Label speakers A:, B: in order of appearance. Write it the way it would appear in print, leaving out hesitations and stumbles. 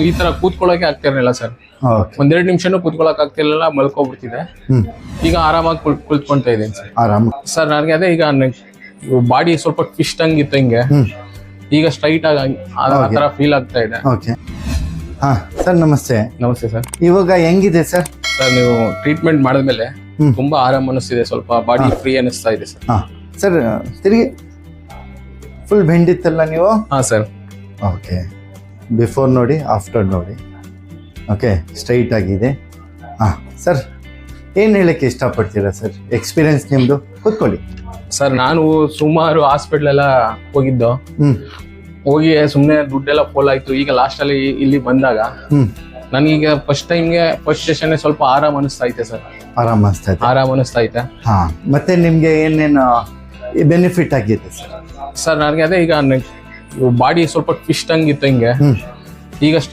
A: ಈ ತರ ಕೂತ್ಕೊಳ್ಳೋಕೆ ಆಗ್ತಿರ್ಲಿಲ್ಲ ಸರ್.
B: ಓಕೆ.
A: ಒಂದೆರಡು ನಿಮಿಷನೂ ಕೂತ್ಕೊಳ್ಳೋಕೆ ಆಗ್ತಿರ್ಲಿಲ್ಲ, ಮಲ್ಕೊಬಿಡ್ತಿದೆ. ಈಗ ಆರಾಮಾಗಿ ಕುಳಿತುಕೊಂತ ಇದ್ದೀನಿ ಸರ್.
B: ಆರಾಮ್
A: ಸರ್ ನನಗೆ ಅದೇ ಈಗ ಬಾಡಿ ಸ್ವಲ್ಪ ಟ್ವಿಸ್ಟ್ ಹಂಗಿತ್ತು ಹಿಂಗೆ, ಈಗ ಸ್ಟ್ರೈಟ್ ಆಗಿ ಆ ತರ ಫೀಲ್ ಆಗ್ತಾ ಇದೆ.
B: ಓಕೆ. ಹಾ ಸರ್ ನಮಸ್ತೆ.
A: ನಮಸ್ತೆ ಸರ್.
B: ಇವಾಗ ಹೆಂಗಿದೆ ಸರ್?
A: ಸರ್ ನೀವು ಟ್ರೀಟ್ಮೆಂಟ್ ಮಾಡಿದ್ಮೇಲೆ ತುಂಬಾ ಆರಾಮ್ ಅನಿಸ್ತಿದೆ, ಸ್ವಲ್ಪ ಬಾಡಿ ಫ್ರೀ ಅನಿಸ್ತಾ ಇದೆ ಸರ್.
B: ಹಾ ಸರ್ ತಿರುಗಿ ಫುಲ್ ಬೆಂಡಿತ್ತಲ್ಲ ನೀವು?
A: ಹಾ ಸರ್.
B: ಓಕೆ. ಬಿಫೋರ್ ನೋಡಿ, ಆಫ್ಟರ್ ನೋಡಿ. ಓಕೆ, ಸ್ಟ್ರೈಟ್ ಆಗಿದೆ. ಹಾ ಸರ್ ಏನು ಹೇಳಕ್ಕೆ ಇಷ್ಟಪಡ್ತೀರಾ ಸರ್? ಎಕ್ಸ್ಪೀರಿಯನ್ಸ್ ನಿಮ್ಮದು, ಕೂತ್ಕೊಳ್ಳಿ.
A: ಸರ್ ನಾನು ಸುಮಾರು ಹಾಸ್ಪಿಟ್ಲ್ ಎಲ್ಲ ಹೋಗಿದ್ದು, ಹೋಗಿ ಸುಮ್ಮನೆ ದುಡ್ಡೆಲ್ಲ ಫೋಲ್ ಆಯ್ತು. ಈಗ ಲಾಸ್ಟ್ ಅಲ್ಲಿ ಇಲ್ಲಿ ಬಂದಾಗ ನನಗೀಗ ಫಸ್ಟ್ ಸೆಷನ್ ಸ್ವಲ್ಪ ಆರಾಮ್ ಅನಿಸ್ತಾ ಐತೆ ಸರ್.
B: ಆರಾಮ್ ಅನಿಸ್ತಾ ಇದೆ? ಆರಾಮ್
A: ಅನಿಸ್ತಾ ಐತೆ.
B: ಹಾ ಮತ್ತೆ ನಿಮ್ಗೆ ಏನೇನು ಬೆನಿಫಿಟ್ ಆಗಿದೆ ಸರ್?
A: ಸರ್ ನನಗೆ ಅದೇ ಈಗ ಬಾಡಿ ಸ್ವಲ್ಪ ಟ್ವಿಸ್ಟ್ ಹಂಗಿತ್ತು ಹಿಂಗೆ, ಈಗ